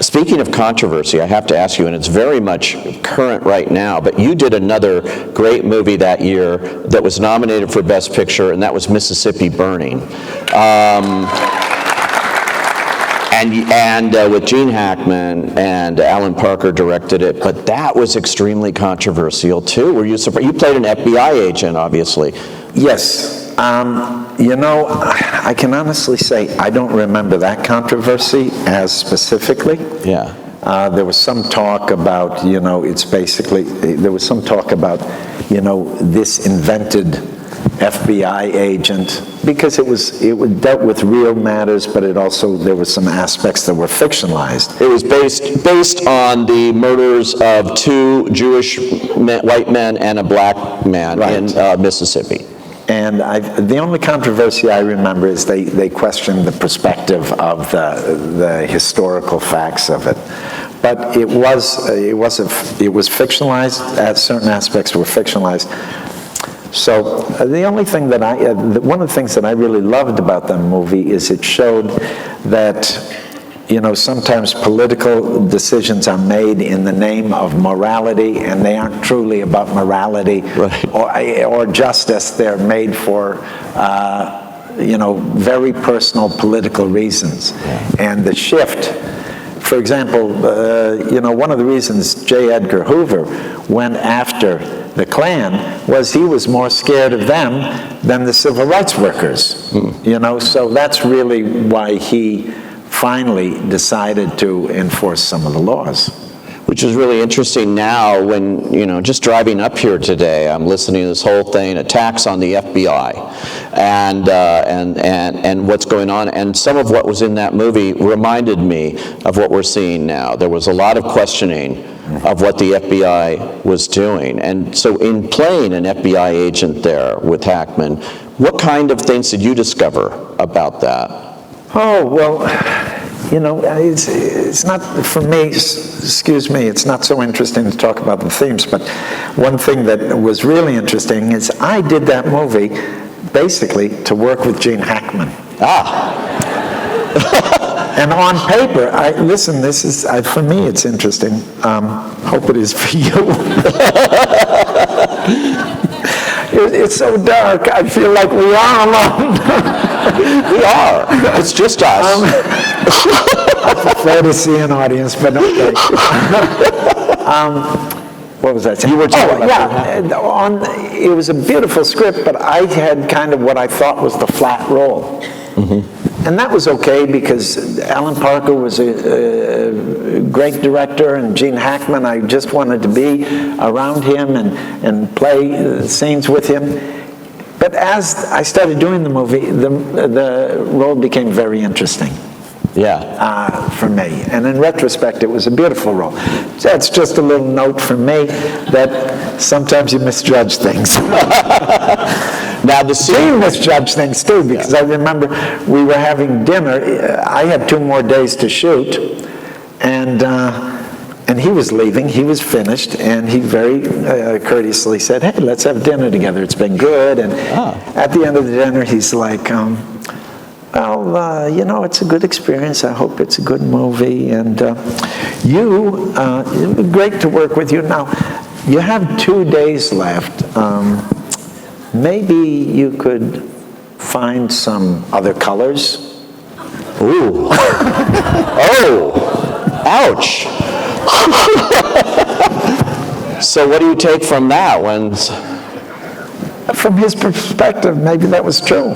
Speaking of controversy, I have to ask you, and it's very much current right now, but you did another great movie that year that was nominated for Best Picture, and that was Mississippi Burning. And with Gene Hackman, and Alan Parker directed it, but that was extremely controversial too. Were you surprised? You played an FBI agent, obviously. Yes. You know, I can honestly say I don't remember that controversy as specifically. Yeah. There was some talk about, you know, there was some talk about, you know, this invented FBI agent, because it dealt with real matters, but there were some aspects that were fictionalized. It was based on the murders of two Jewish white men and a black man in Mississippi. And the only controversy I remember is they questioned the perspective of the historical facts of it. But it was fictionalized. Certain aspects were fictionalized. So the only thing that one of the things that I really loved about that movie is it showed that, you know, sometimes political decisions are made in the name of morality, and they aren't truly about morality or justice. They're made for, you know, very personal political reasons. And the shift, for example, you know, one of the reasons J. Edgar Hoover went after the Klan was he was more scared of them than the civil rights workers. You know, so that's really why he finally decided to enforce some of the laws. Which is really interesting now when, you know, just driving up here today, I'm listening to this whole thing, attacks on the FBI and what's going on. And some of what was in that movie reminded me of what we're seeing now. There was a lot of questioning of what the FBI was doing. And so in playing an FBI agent there with Hackman, what kind of things did you discover about that? Oh, well, you know, it's not, for me, excuse me, it's not so interesting to talk about the themes, but one thing that was really interesting is I did that movie basically to work with Gene Hackman. And on paper, listen, this is, for me, it's interesting. Hope it is for you. It's so dark, I feel like we are alone. We are. It's just us. I prefer to see an audience, but okay. What was I saying? You were talking about it was a beautiful script, but I had kind of what I thought was the flat role. And that was okay because Alan Parker was a great director, and Gene Hackman, I just wanted to be around him and play scenes with him. But as I started doing the movie, the role became very interesting. For me. And in retrospect, it was a beautiful role. That's just a little note from me that sometimes you misjudge things. Now the Gene misjudged things too, because I remember we were having dinner. I had 2 more days to shoot, and he was leaving. He was finished, and he very courteously said, "Hey, let's have dinner together. It's been good." And at the end of the dinner, he's like, well, you know, it's a good experience. I hope it's a good movie. And it would be great to work with you. Now, you have 2 days left. Maybe you could find some other colors. Ooh. Oh. Ouch. So what do you take from that? From his perspective, maybe that was true.